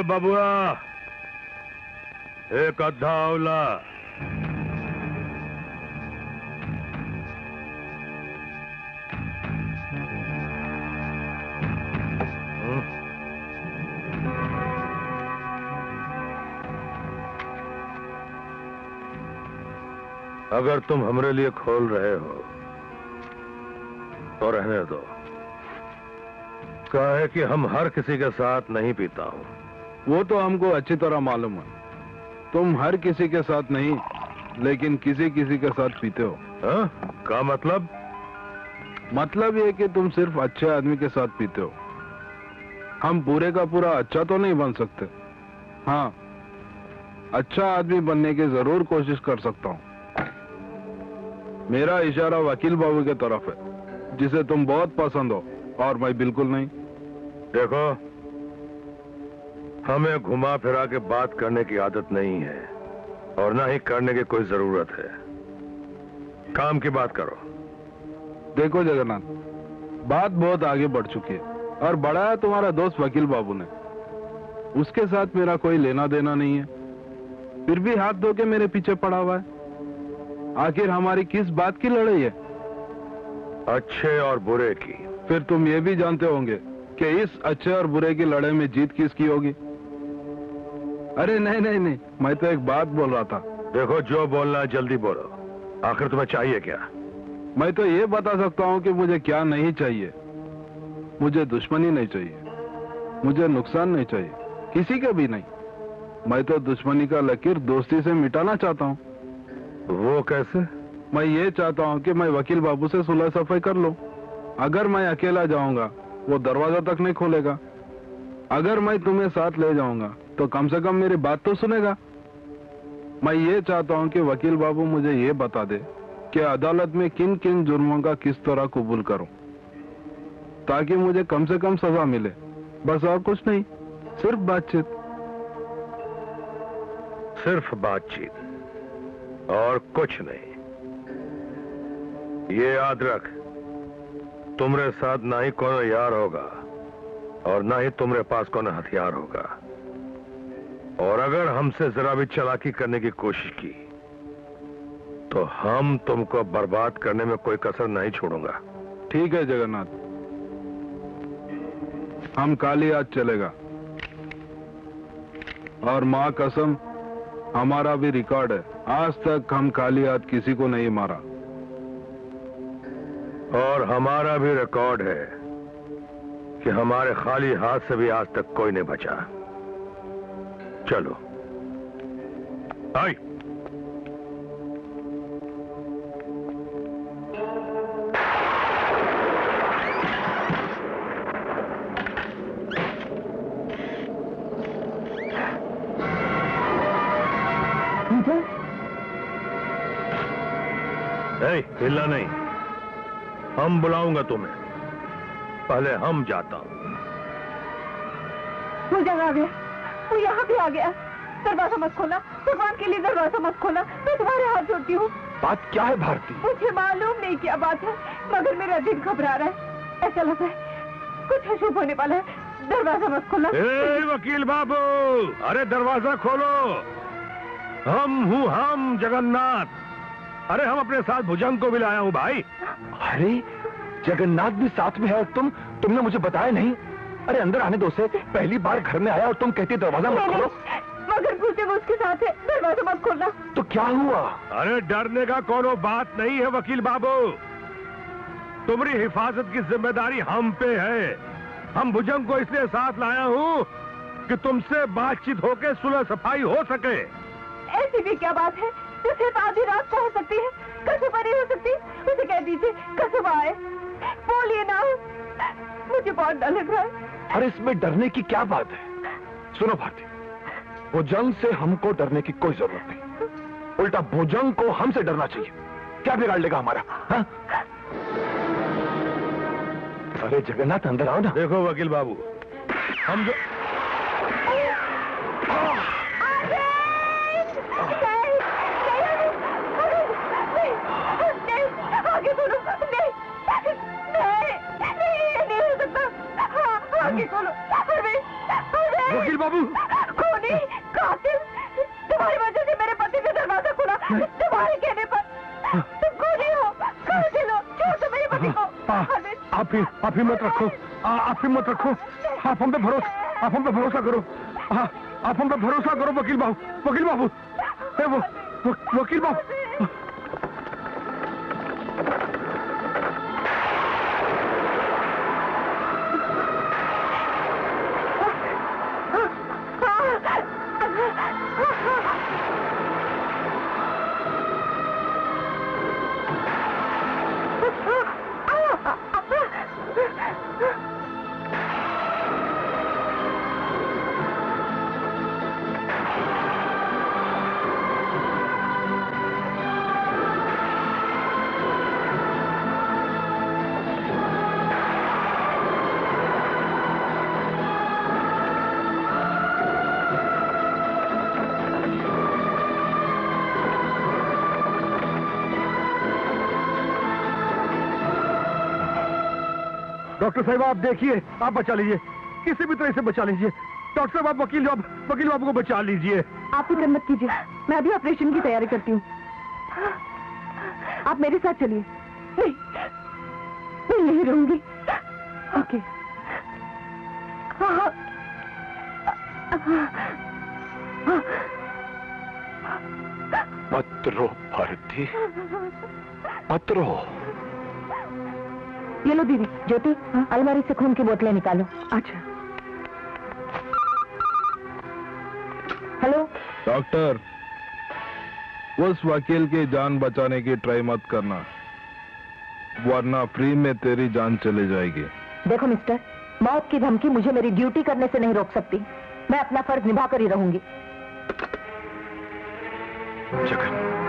बबुआ, एक अद्धा अवला। अगर तुम हमरे लिए खोल रहे हो तो रहने दो। काहे कि हम हर किसी के साथ नहीं पीता हूं। वो तो हमको अच्छी तरह मालूम है। तुम हर किसी के साथ नहीं, लेकिन किसी किसी के साथ पीते हो। हाँ? क्या मतलब? मतलब ये कि तुम सिर्फ अच्छे आदमी के साथ पीते हो। हम पूरे का पूरा अच्छा तो नहीं बन सकते। हाँ, अच्छा आदमी बनने की जरूर कोशिश कर सकता हूँ। मेरा इशारा वकील बाबू की तरफ है, जिसे तुम बहुत पसंद हो और मैं बिल्कुल नहीं। देखो, हमें घुमा फिरा के बात करने की आदत नहीं है और ना ही करने की कोई जरूरत है। काम की बात करो। देखो जगन्नाथ, बात बहुत आगे बढ़ चुकी है और बढ़ाया तुम्हारा दोस्त वकील बाबू ने। उसके साथ मेरा कोई लेना देना नहीं है, फिर भी हाथ धो के मेरे पीछे पड़ा हुआ है। आखिर हमारी किस बात की लड़ाई है? अच्छे और बुरे की। फिर तुम ये भी जानते होंगे कि इस अच्छे और बुरे की लड़ाई में जीत किसकी होगी। अरे नहीं नहीं नहीं, मैं तो एक बात बोल रहा था। देखो, जो बोलना है जल्दी बोलो। आखिर तुम्हें चाहिए क्या? मैं तो ये बता सकता हूँ कि मुझे क्या नहीं चाहिए। मुझे दुश्मनी नहीं चाहिए, मुझे नुकसान नहीं चाहिए, किसी का भी नहीं। मैं तो दुश्मनी का लकीर दोस्ती से मिटाना चाहता हूँ। वो कैसे? मैं ये चाहता हूँ कि मैं वकील बाबू से सुलह सफाई कर लूं। अगर मैं अकेला जाऊंगा, वो दरवाजा तक नहीं खोलेगा। अगर मैं तुम्हें साथ ले जाऊंगा तो कम से कम मेरी बात तो सुनेगा। मैं ये चाहता हूँ कि वकील बाबू मुझे ये बता दे कि अदालत में किन किन जुर्मों का किस तरह कबूल करूं, ताकि मुझे कम से कम सजा मिले। बस और कुछ नहीं, सिर्फ बातचीत। सिर्फ बातचीत और कुछ नहीं। ये याद रख, तुमरे साथ ना ही कोनो यार होगा और ना ही तुमरे पास कोनो हथियार होगा। और अगर हमसे जरा भी चालाकी करने की कोशिश की तो हम तुमको बर्बाद करने में कोई कसर नहीं छोड़ूंगा। ठीक है जगन्नाथ, हम काली आज चलेगा। और मां कसम, हमारा भी रिकॉर्ड है, आज तक हम खाली हाथ किसी को नहीं मारा। और हमारा भी रिकॉर्ड है कि हमारे खाली हाथ से भी आज तक कोई नहीं बचा। चलो आई। हिलना नहीं, हम बुलाऊंगा तुम्हें। पहले हम जाता हूं। वो जगह आ गया, वो यहाँ भी आ गया। दरवाजा मत खोला, भगवान के लिए दरवाजा मत खोला, मैं तुम्हारे हाथ जोड़ती हूँ। बात क्या है भारती? मुझे मालूम नहीं क्या बात है, मगर मेरा दिल घबरा रहा है। ऐसा लग रहा है कुछ अशुभ होने वाला है। दरवाजा मत खोला। वकील बाबू, अरे दरवाजा खोलो। हम जगन्नाथ। अरे हम अपने साथ भुजंग को भी लाया हूँ भाई। अरे जगन्नाथ भी साथ में है और तुमने मुझे बताया नहीं। अरे अंदर आने दो उसे, पहली बार घर में आया और तुम कहती दरवाजा मत खोलो। मगर भुजंग उसके साथ है, दरवाजा मत खोलना। तो क्या हुआ? अरे डरने का कोनो बात नहीं है वकील बाबू। तुम्हारी हिफाजत की जिम्मेदारी हम पे है। हम भुजंग को इसलिए साथ लाया हूँ कि तुमसे बातचीत होके सुलह सफाई हो सके। ऐसी भी क्या बात है जो सिर्फ आधी रात को हो सकती है? कसम नहीं हो सकती? उसे कह दीजिए कसम आए। बोलिए ना, मुझे बहुत डर लग रहा है। अरे इसमें डरने की क्या बात है? सुनो भारती, भुजंग से हमको डरने की कोई जरूरत नहीं, उल्टा भुजंग को हमसे डरना चाहिए। क्या बिगाड़ लेगा हमारा? हा? अरे जगन्नाथ अंदर आओ ना। देखो वकील बाबू, हम जो आगे बोलो। नहीं हो सकता। आगे बोलो। वकील बाबू, खूनी, कातिल, तुम्हारी वजह से मेरे पति ने दरवाजा खुला, तुम्हारे कहने पर। तुम खूनी हो, कातिल हो, छोड़ दो मेरे पति को। आप ही मत रखो, आप ही मत रखो। आप हम पे भरोसा करो। आप हम पे भरोसा करो वकील बाबू, वकील बाबू, वकील बाबू। डॉक्टर साहब आप देखिए, आप बचा लीजिए, किसी भी तरह से बचा लीजिए। डॉक्टर साहब आप वकील बाबू को बचा लीजिए। आप फिक्र मत कीजिए, मैं अभी ऑपरेशन की तैयारी करती हूँ। आप मेरे साथ चलिए। नहीं, मैं यहीं रहूंगी। ओके। मत रो भारती, मत रो। ये लो दीदी। ज्योति, अलमारी से खून की बोतलें निकालो। अच्छा। हेलो डॉक्टर, उस वकील की जान बचाने की ट्राई मत करना, वरना फ्री में तेरी जान चली जाएगी। देखो मिस्टर, मौत की धमकी मुझे मेरी ड्यूटी करने से नहीं रोक सकती। मैं अपना फर्ज निभा कर ही रहूंगी।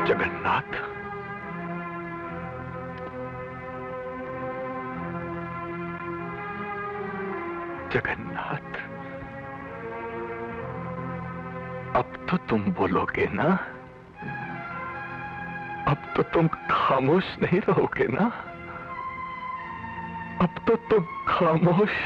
जगन्नाथ, जगन्नाथ, अब तो तुम बोलोगे ना? अब तो तुम खामोश नहीं रहोगे ना? अब तो तुम खामोश।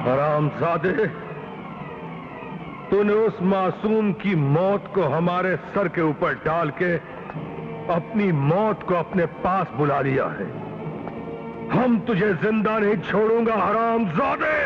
हरामजादे, तूने उस मासूम की मौत को हमारे सर के ऊपर डाल के अपनी मौत को अपने पास बुला लिया है। हम तुझे जिंदा नहीं छोड़ूंगा हरामजादे।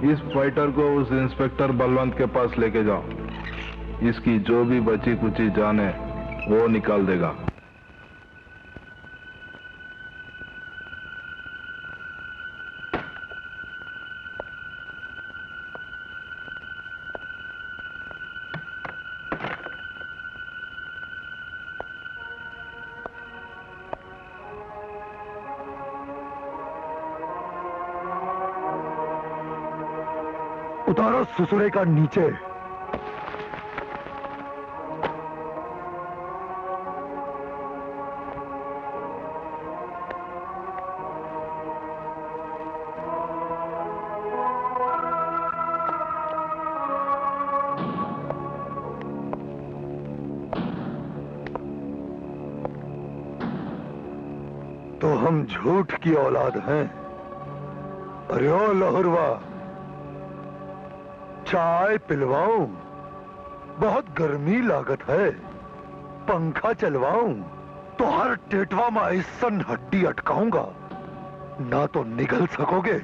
इस फाइटर को उस इंस्पेक्टर बलवंत के पास लेके जाओ। इसकी जो भी बची कुची जान है वो निकाल देगा। उतारो ससुरे का नीचे। तो हम झूठ की औलाद हैं। अरे ओ लहुरवा, चाय पिलवाऊं? बहुत गर्मी लागत है। पंखा चलवाऊं? तो हर टेटवा में ऐसन हड्डी अटकाऊंगा, ना तो निगल सकोगे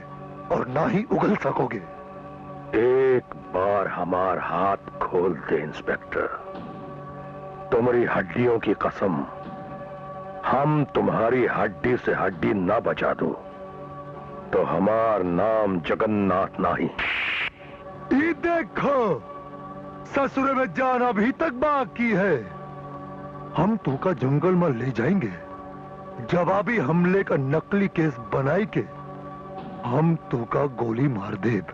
और ना ही उगल सकोगे। एक बार हमार हाथ खोल दे इंस्पेक्टर, तुम्हारी हड्डियों की कसम, हम तुम्हारी हड्डी से हड्डी ना बचा दो तो हमार नाम जगन्नाथ नहीं। ये देखो, ससुरे में जान अभी तक बाकी है। हम तू का जंगल में ले जाएंगे, जवाबी हमले का नकली केस बनाई के हम तू का गोली मार देब।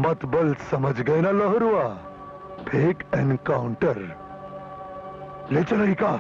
मतबल समझ गए ना लहरुआ? Fake encounter. ले चलो का।